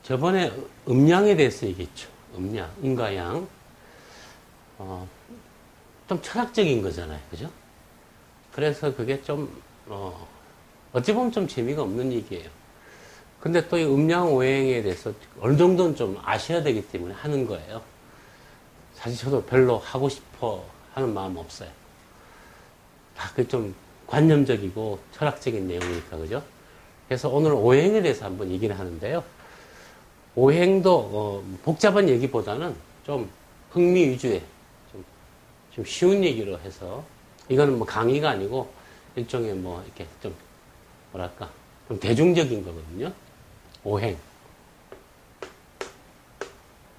저번에 음양에 대해서 얘기했죠. 음양, 음과 양. 좀 철학적인 거잖아요. 그죠? 그래서 그게 좀, 어찌 보면 좀 재미가 없는 얘기예요. 근데 또 이 음양 오행에 대해서 어느 정도는 좀 아셔야 되기 때문에 하는 거예요. 사실 저도 별로 하고 싶어 하는 마음 없어요. 다 그 좀 관념적이고 철학적인 내용이니까, 그죠? 그래서 오늘 오행에 대해서 한번 얘기를 하는데요. 오행도 복잡한 얘기보다는 좀 흥미 위주의 좀 쉬운 얘기로 해서, 이거는 뭐 강의가 아니고 일종의 뭐 이렇게 좀 뭐랄까 좀 대중적인 거거든요. 오행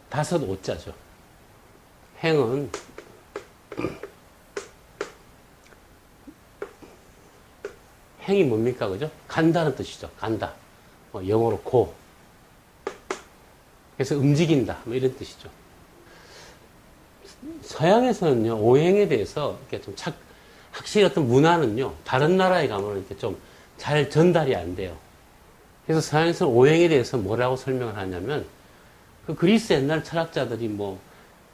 다섯 오자죠. 행은 행이 뭡니까, 그죠? 간다는 뜻이죠. 간다. 뭐 영어로 go. 그래서 움직인다. 뭐 이런 뜻이죠. 서양에서는요, 오행에 대해서 이렇게 좀 확실히 어떤 문화는요, 다른 나라에 가면 이렇게 좀 잘 전달이 안 돼요. 그래서 서양에서는 오행에 대해서 뭐라고 설명을 하냐면, 그 그리스 옛날 철학자들이 뭐,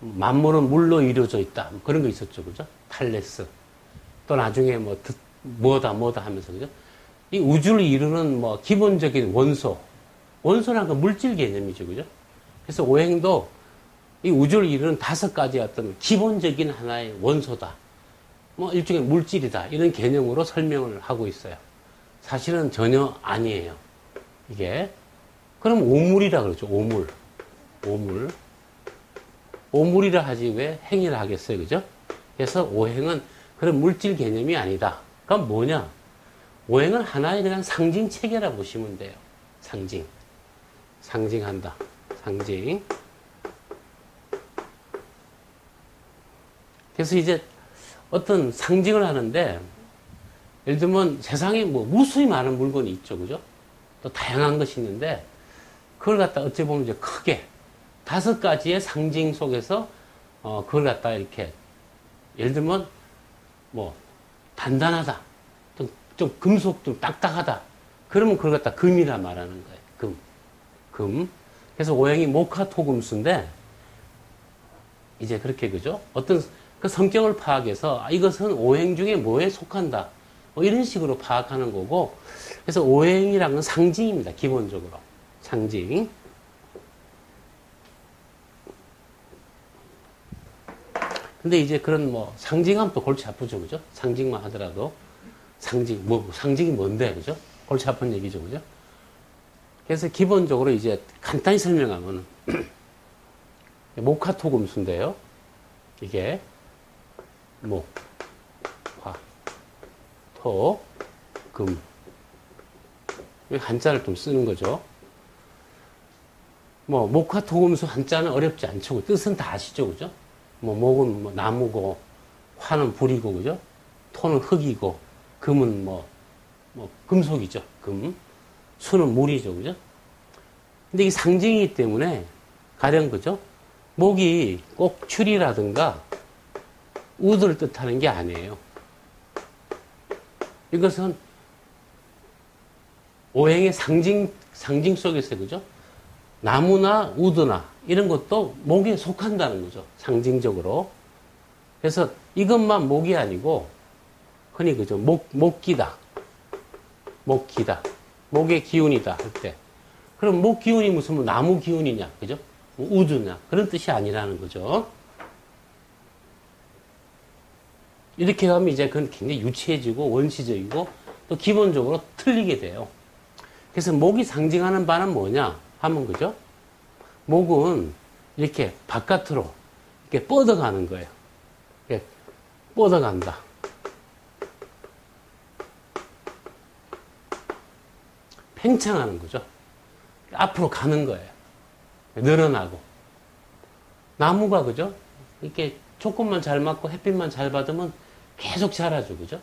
만물은 물로 이루어져 있다. 뭐 그런 거 있었죠. 그죠? 탈레스. 또 나중에 뭐다 하면서, 그죠? 이 우주를 이루는 뭐, 기본적인 원소. 원소란 건 물질 개념이죠. 그죠? 그래서 오행도 이 우주를 이루는 5가지 어떤 기본적인 하나의 원소다. 뭐 일종의 물질이다. 이런 개념으로 설명을 하고 있어요. 사실은 전혀 아니에요. 이게. 그럼 오물이라 그러죠. 오물. 오물이라 하지 왜 행이라 하겠어요. 그죠? 그래서 오행은 그런 물질 개념이 아니다. 그럼 뭐냐? 오행은 하나의 그냥 상징 체계라 보시면 돼요. 상징한다. 상징. 그래서 이제 어떤 상징을 하는데, 예를 들면 세상에 뭐 무수히 많은 물건이 있죠. 그죠? 또 다양한 것이 있는데, 그걸 갖다 어찌 보면 이제 크게 5가지의 상징 속에서, 그걸 갖다 이렇게, 예를 들면 뭐, 단단하다. 좀 금속 좀 딱딱하다. 그러면 그걸 갖다 금이라 말하는 거예요. 금. 그래서 오행이 목화토금수인데, 이제 그렇게, 그죠? 어떤 그 성격을 파악해서 이것은 오행 중에 뭐에 속한다. 뭐 이런 식으로 파악하는 거고, 그래서 오행이라는 건 상징입니다. 기본적으로. 상징. 근데 이제 그런 뭐 상징하면 또 골치 아프죠. 그죠? 상징만 하더라도. 상징이 뭔데? 그죠? 골치 아픈 얘기죠. 그죠? 그래서 기본적으로 이제 간단히 설명하면 목화토금수인데요. 이게 목, 화, 토, 금. 한자를 좀 쓰는 거죠. 뭐 목화토금수 한자는 어렵지 않죠. 뜻은 다 아시죠. 그죠? 뭐 목은 뭐 나무고, 화는 불이고, 그죠? 토는 흙이고, 금은 뭐 금속이죠. 금. 수는 물이죠. 그죠? 근데 이게 상징이기 때문에 가령, 그죠? 목이 꼭 추리라든가 우드를 뜻하는 게 아니에요. 이것은 오행의 상징 속에서, 그죠? 나무나 우드나 이런 것도 목에 속한다는 거죠. 상징적으로. 그래서 이것만 목이 아니고, 흔히 그죠? 목기다. 목의 기운이다 할 때. 그럼 목 기운이 무슨 뭐 나무 기운이냐, 그죠? 우드냐, 그런 뜻이 아니라는 거죠. 이렇게 하면 이제 그건 굉장히 유치해지고 원시적이고 또 기본적으로 틀리게 돼요. 그래서 목이 상징하는 바는 뭐냐 하면, 그죠? 목은 이렇게 바깥으로 이렇게 뻗어가는 거예요. 이렇게 뻗어간다. 팽창하는 거죠. 앞으로 가는 거예요. 늘어나고. 나무가, 그죠? 이렇게 조금만 잘 맞고 햇빛만 잘 받으면 계속 자라죠. 그죠?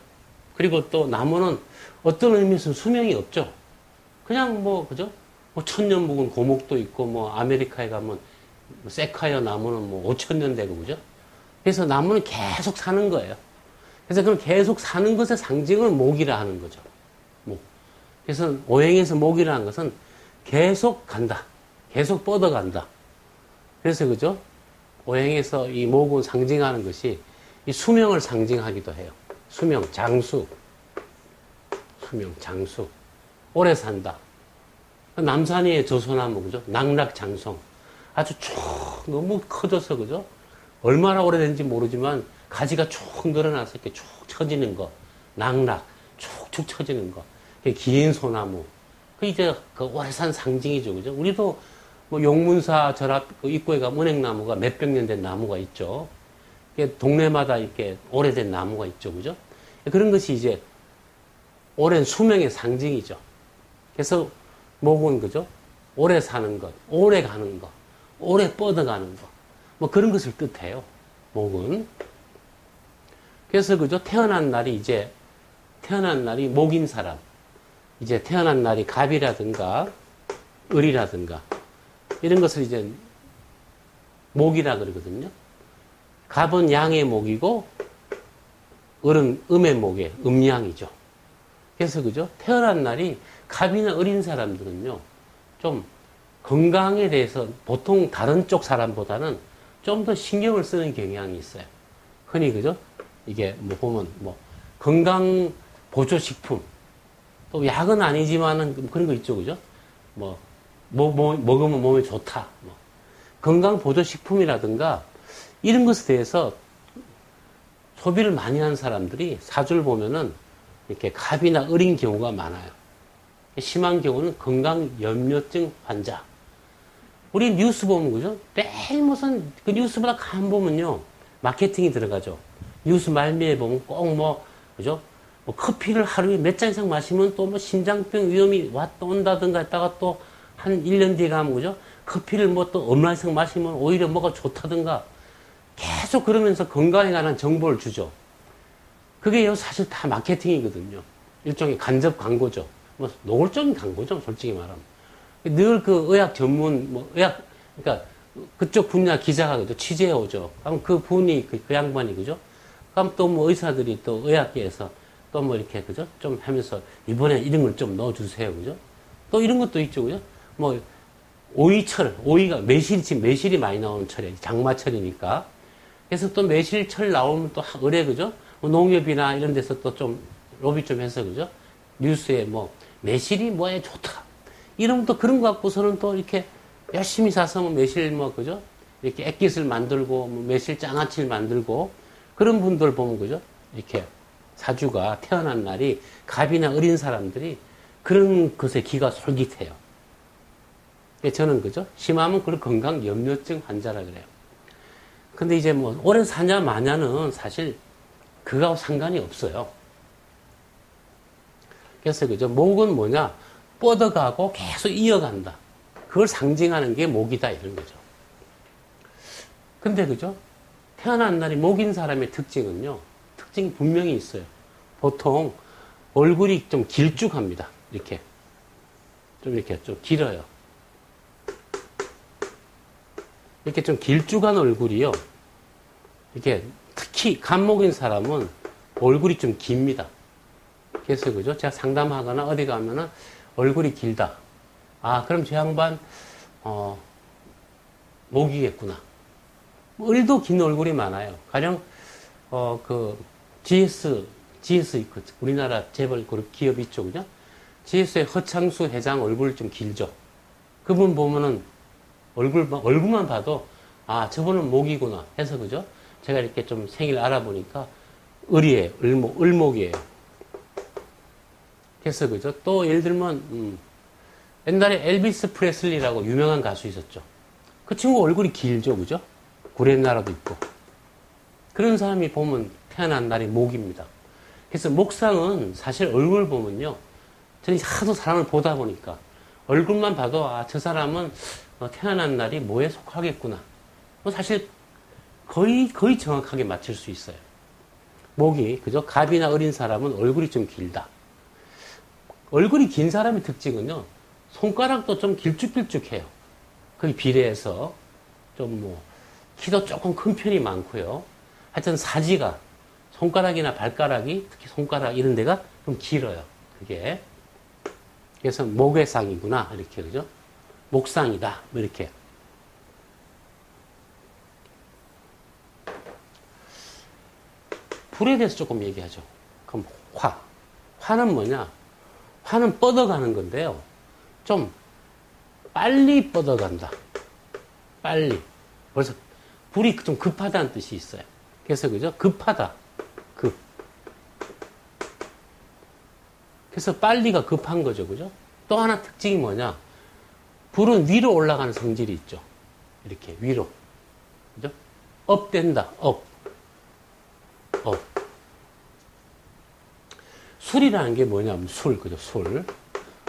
그리고 또 나무는 어떤 의미에서는 수명이 없죠. 그냥 뭐, 그죠? 뭐 천년 묵은 고목도 있고, 뭐 아메리카에 가면 세콰이어 나무는 뭐 5,000년 되고, 그죠? 그래서 나무는 계속 사는 거예요. 그래서 그걸 계속 사는 것의 상징을 목이라 하는 거죠. 목. 그래서 오행에서 목이라는 것은 계속 간다. 계속 뻗어간다. 그래서 그죠? 오행에서 이 목은 상징하는 것이 이 수명을 상징하기도 해요. 수명, 장수. 수명, 장수. 오래 산다. 남산이의 저소나무, 그죠? 낙락장성. 아주 쭉 너무 커져서, 그죠? 얼마나 오래된지 모르지만 가지가 쭉 늘어나서 이렇게 쭉 처지는 거. 낙락, 쭉쭉 처지는 거. 긴 소나무. 그 이제 그 오래 산 상징이죠, 그죠? 우리도 뭐 용문사 절앞 그 입구에 가면 은행나무가 몇백 년 된 나무가 있죠. 동네마다 이렇게 오래된 나무가 있죠, 그죠? 그런 것이 이제 오랜 수명의 상징이죠. 그래서 목은 그죠? 오래 사는 것, 오래 가는 것, 오래 뻗어가는 것, 뭐 그런 것을 뜻해요. 목은. 그래서 그죠? 태어난 날이 목인 사람, 이제 태어난 날이 갑이라든가 을이라든가 이런 것을 이제 목이라 그러거든요. 갑은 양의 목이고 을은 음의 목에 음양이죠. 그래서 그죠? 태어난 날이 갑이나 을인 사람들은요, 좀 건강에 대해서 보통 다른 쪽 사람보다는 좀 더 신경을 쓰는 경향이 있어요. 흔히 그죠? 이게 뭐 보면 뭐 건강 보조식품, 또 약은 아니지만은 그런 거 있죠, 그죠? 먹으면 몸에 좋다. 건강 보조식품이라든가 이런 것에 대해서 소비를 많이 하는 사람들이 사주를 보면은 이렇게 갑이나 을인 경우가 많아요. 심한 경우는 건강염려증 환자. 우리 뉴스 보면, 그죠? 매일 무슨, 그 뉴스마다 간 보면요. 마케팅이 들어가죠. 뉴스 말미에 보면 꼭 그죠? 커피를 하루에 몇 잔 이상 마시면 또 심장병 위험이 온다든가 했다가 또 한 1년 뒤에 가면, 그죠? 커피를 또 얼마 이상 마시면 오히려 뭐가 좋다든가 계속 그러면서 건강에 관한 정보를 주죠. 그게 사실 다 마케팅이거든요. 일종의 간접 광고죠. 노골적인 광고죠, 솔직히 말하면. 늘 그 의학 전문, 그러니까 그쪽 분야 기자가 그죠? 취재해 오죠. 그럼 그 분이, 그 양반이, 그죠? 그럼 또 의사들이 또 의학계에서 또 이렇게, 그죠? 좀 하면서 이번에 이런 걸 좀 넣어주세요, 그죠? 또 이런 것도 있죠, 그죠? 오이가 지금 매실이 많이 나오는 철이에요. 장마철이니까. 그래서 또 매실철 나오면 또 의뢰, 그죠? 농협이나 이런 데서 또 좀 로비 좀 해서, 그죠? 뉴스에 매실이 뭐에 좋다. 이러면 또 그런 거 갖고서는 또 이렇게 열심히 사서 매실 그죠? 이렇게 액깃을 만들고, 매실 장아찌를 만들고, 그런 분들 보면, 그죠? 이렇게 사주가 태어난 날이 갑이나 을인 사람들이 그런 것에 기가 솔깃해요. 저는, 그죠? 심하면 그런 건강염려증 환자라 그래요. 근데 이제 오래 사냐 마냐는 사실 그거하고 상관이 없어요. 그래서 그죠? 목은 뭐냐? 뻗어가고 계속 이어간다. 그걸 상징하는 게 목이다, 이런 거죠. 근데 그죠? 태어난 날이 목인 사람의 특징은요, 특징이 분명히 있어요. 보통 얼굴이 좀 길쭉합니다. 이렇게 좀 길어요. 이렇게 좀 길쭉한 얼굴이요. 이렇게 특히 간목인 사람은 얼굴이 좀 깁니다. 그래서 그죠? 제가 상담하거나 어디 가면은 얼굴이 길다. 아, 그럼 저 양반 목이겠구나. 을도 긴 얼굴이 많아요. 가령 GS 우리나라 재벌 그룹 기업 있죠, 그죠? GS의 허창수 회장 얼굴 좀 길죠. 그분 보면은 얼굴만 봐도 아, 저분은 목이구나 해서, 그죠? 제가 이렇게 좀 생일 알아보니까 을이에요. 을목이에요. 그래서 그죠? 또 예를 들면 옛날에 엘비스 프레슬리라고 유명한 가수 있었죠. 그 친구 얼굴이 길죠, 그죠? 구렛나루도 있고. 그런 사람이 보면 태어난 날이 목입니다. 그래서 목상은 사실 얼굴 보면요, 저는 하도 사람을 보다 보니까 얼굴만 봐도 아, 저 사람은 태어난 날이 뭐에 속하겠구나. 사실 거의 정확하게 맞출 수 있어요. 목이, 그죠? 갑이나 을인 사람은 얼굴이 좀 길다. 얼굴이 긴 사람의 특징은요, 손가락도 좀 길쭉길쭉해요. 거기 비례해서 좀 키도 조금 큰 편이 많고요. 하여튼 사지가, 손가락이나 발가락이, 특히 손가락 이런 데가 좀 길어요. 그게. 그래서 목외상이구나. 이렇게, 그죠? 목상이다. 뭐 이렇게. 불에 대해서 조금 얘기하죠. 그럼 화. 화는 뭐냐? 화는 뻗어가는 건데요. 좀 빨리 뻗어간다. 빨리. 벌써 불이 좀 급하다는 뜻이 있어요. 그래서 그죠? 급하다. 급. 그래서 빨리가 급한 거죠. 그죠? 또 하나 특징이 뭐냐? 불은 위로 올라가는 성질이 있죠. 이렇게 위로. 그죠? 업된다. 업. 업. 술이라는 게 뭐냐면 술. 그죠? 술.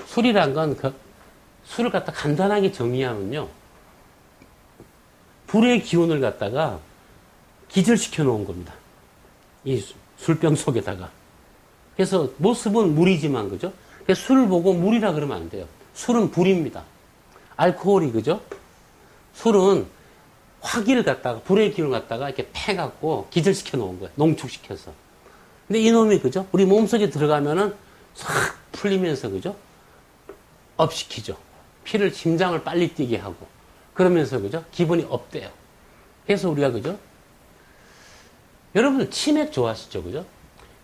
술이란 건 술을 갖다 간단하게 정의하면요. 불의 기운을 갖다가 기절시켜 놓은 겁니다. 이 술병 속에다가. 그래서 모습은 물이지만, 그죠? 그래서 술을 보고 물이라 그러면 안 돼요. 술은 불입니다. 알코올이, 그죠? 술은 화기를 갖다가, 불의 기운을 갖다가 이렇게 패갖고 기절시켜 놓은 거예요. 농축시켜서. 근데 이놈이, 그죠? 우리 몸속에 들어가면은 싹 풀리면서, 그죠? 업시키죠. 피를, 심장을 빨리 뛰게 하고. 그러면서, 그죠? 기분이 업돼요. 그래서 우리가, 그죠? 여러분들 치맥 좋아하시죠? 그죠?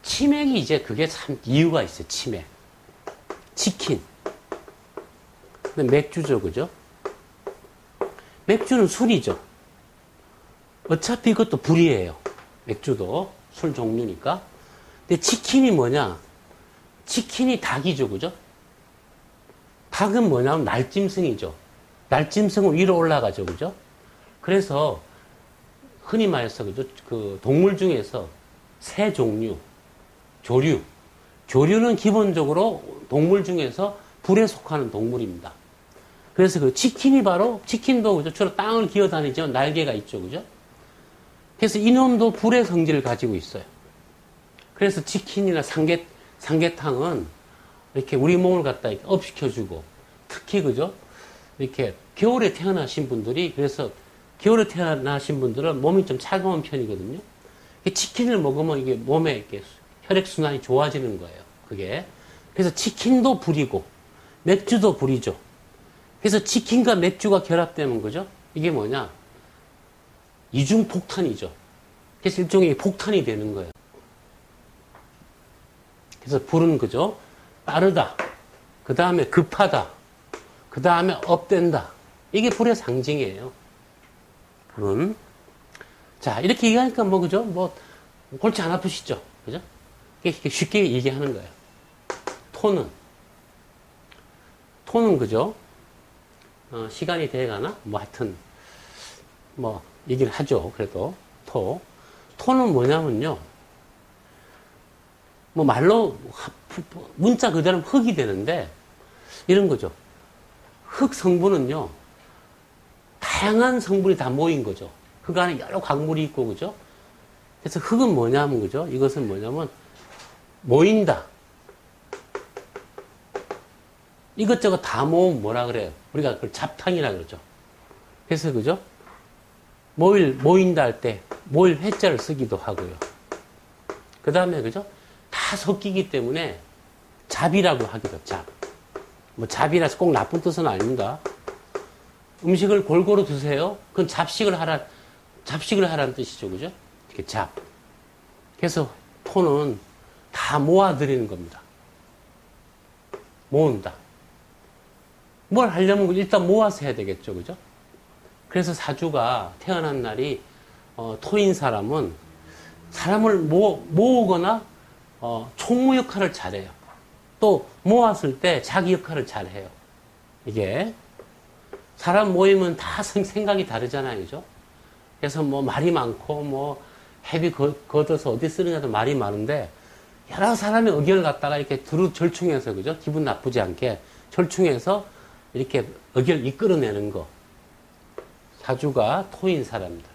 치맥이 이제 그게 참 이유가 있어요. 치맥. 치킨. 근데 맥주죠. 그죠? 맥주는 술이죠. 어차피 그것도 불이에요. 맥주도 술 종류니까. 근데 치킨이 뭐냐? 치킨이 닭이죠. 그죠? 닭은 뭐냐면 날짐승이죠. 날짐승은 위로 올라가죠. 그죠? 그래서 흔히 말해서, 그죠? 그 동물 중에서 새 종류, 조류. 조류는 기본적으로 동물 중에서 불에 속하는 동물입니다. 그래서 그 치킨이 바로, 치킨도 그죠? 주로 땅을 기어 다니죠. 날개가 있죠. 그죠? 그래서 이놈도 불의 성질을 가지고 있어요. 그래서 치킨이나 삼계탕은 이렇게 우리 몸을 갖다 이렇게 업시켜주고, 특히, 그죠? 이렇게 겨울에 태어나신 분들이, 그래서 겨울에 태어나신 분들은 몸이 좀 차가운 편이거든요. 치킨을 먹으면 이게 몸에 이렇게 혈액순환이 좋아지는 거예요. 그게. 그래서 치킨도 불이고, 맥주도 불이죠. 그래서 치킨과 맥주가 결합되면, 그죠? 이게 뭐냐? 이중폭탄이죠. 그래서 일종의 폭탄이 되는 거예요. 그래서 불은, 그죠? 빠르다. 그 다음에 급하다. 그 다음에 업된다. 이게 불의 상징이에요. 불은. 자, 이렇게 얘기하니까 뭐, 그죠? 뭐, 골치 안 아프시죠? 그죠? 이렇게 쉽게 얘기하는 거예요. 토는, 그죠? 시간이 돼가나? 뭐 하여튼, 뭐, 얘기를 하죠. 그래도, 토는 뭐냐면요. 뭐 말로, 문자 그대로 흙이 되는데, 이런 거죠. 흙 성분은요, 다양한 성분이 다 모인 거죠. 흙 안에 여러 광물이 있고, 그죠? 그래서 흙은 뭐냐면, 그죠? 이것은 뭐냐면, 모인다. 이것저것 다 모으면 뭐라 그래요? 우리가 그걸 잡탕이라 그러죠. 그래서, 그죠? 모인다 할 때, 모일 회자를 쓰기도 하고요. 그 다음에, 그죠? 다 섞이기 때문에 잡이라고 하기도, 잡. 뭐 잡이라서 꼭 나쁜 뜻은 아닙니다. 음식을 골고루 드세요. 그건 잡식을 하라는 뜻이죠. 그죠? 이렇게 잡. 그래서 토는 다 모아드리는 겁니다. 모은다. 뭘 하려면 일단 모아서 해야 되겠죠. 그죠? 그래서 사주가 태어난 날이, 토인 사람은 사람을 모으거나, 총무 역할을 잘해요. 또 모았을 때 자기 역할을 잘해요. 이게 사람 모이면 다 생각이 다르잖아요. 그죠? 그래서 뭐 말이 많고 뭐 헤비 걷어서 어디 쓰느냐도 말이 많은데 여러 사람의 의견을 갖다가 이렇게 절충해서, 그죠? 기분 나쁘지 않게 절충해서 이렇게 의견을 이끌어내는 거. 사주가 토인 사람입니다.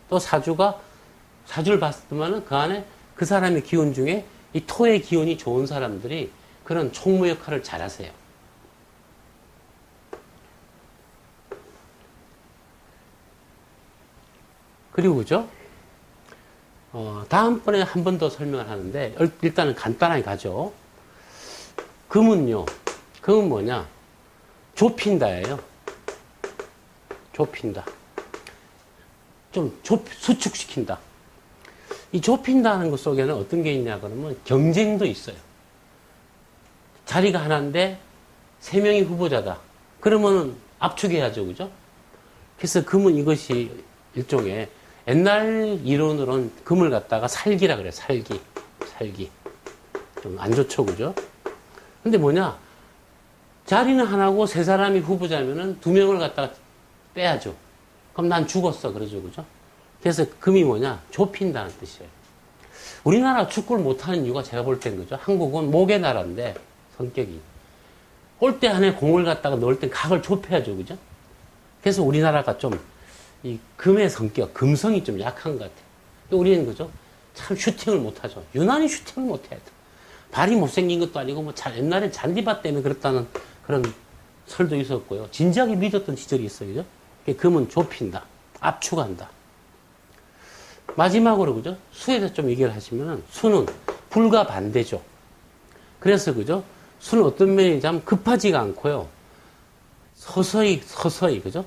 또 사주를 봤으면은 그 안에 그 사람의 기운 중에 이 토의 기운이 좋은 사람들이 그런 총무 역할을 잘 하세요. 그리고, 그죠? 다음번에 한 번 더 설명을 하는데, 일단은 간단하게 가죠. 금은 뭐냐? 좁힌다예요. 좁힌다. 수축시킨다. 이 좁힌다는 것 속에는 어떤 게 있냐 그러면 경쟁도 있어요. 자리가 하나인데 3명이 후보자다. 그러면 압축해야죠. 그죠? 그래서 금은 이것이 일종의 옛날 이론으로는 금을 갖다가 살기라 그래요. 살기. 좀 안 좋죠. 그죠? 근데 뭐냐? 자리는 하나고 3사람이 후보자면은 2명을 갖다가 빼야죠. 그럼 난 죽었어. 그러죠. 그죠? 그래서 금이 뭐냐? 좁힌다는 뜻이에요. 우리나라 축구를 못하는 이유가 제가 볼 땐 그죠? 한국은 목의 나라인데 성격이. 골대 안에 공을 갖다가 넣을 땐 각을 좁혀야죠. 그죠? 그래서 우리나라가 좀 이 금의 성격, 금성이 좀 약한 것 같아요. 또 우리는 그죠? 참 슈팅을 못하죠. 유난히 슈팅을 못해야 돼. 발이 못생긴 것도 아니고 뭐 옛날에 잔디밭 때문에 그렇다는 그런 설도 있었고요. 진지하게 믿었던 시절이 있어요. 그죠? 금은 좁힌다. 압축한다. 마지막으로 그죠? 수에 대해서 좀 얘기를 하시면은 수는 불과 반대죠. 그래서 그죠? 수는 어떤 면이냐면 급하지가 않고요. 서서히 그죠?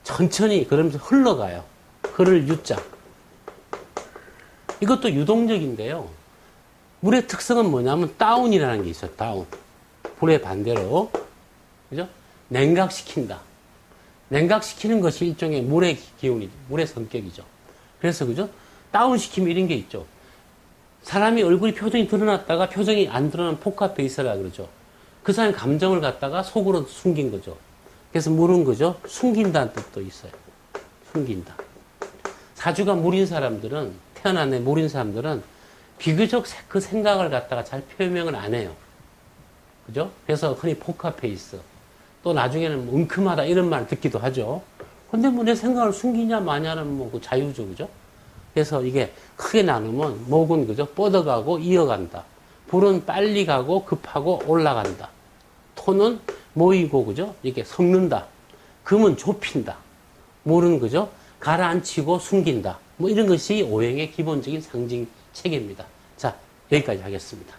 천천히 그러면서 흘러가요. 흐를 유자. 이것도 유동적인데요. 물의 특성은 뭐냐면 다운이라는 게 있어요. 다운. 불의 반대로 그죠? 냉각시킨다. 냉각시키는 것이 일종의 물의 기운이, 물의 성격이죠. 그래서 그죠? 다운시키면 이런 게 있죠. 사람이 얼굴이 표정이 드러났다가 표정이 안 드러나는 포카페이스라 그러죠. 그 사람의 감정을 갖다가 속으로 숨긴 거죠. 그래서 물은 그죠? 숨긴다는 뜻도 있어요. 숨긴다. 사주가 물인 사람들은, 태어난 애 물인 사람들은 비교적 그 생각을 갖다가 잘 표명을 안 해요. 그죠? 그래서 흔히 포카페이스. 또 나중에는 웅큼하다 이런 말 듣기도 하죠. 근데 뭐 내 생각을 숨기냐 마냐는 뭐 그 자유죠. 그죠? 그래서 이게 크게 나누면 목은 그죠? 뻗어가고 이어간다. 불은 빨리 가고 급하고 올라간다. 토는 모이고 그죠? 이렇게 섞는다. 금은 좁힌다. 물은 그죠? 가라앉히고 숨긴다. 뭐 이런 것이 오행의 기본적인 상징 체계입니다. 자, 여기까지 하겠습니다.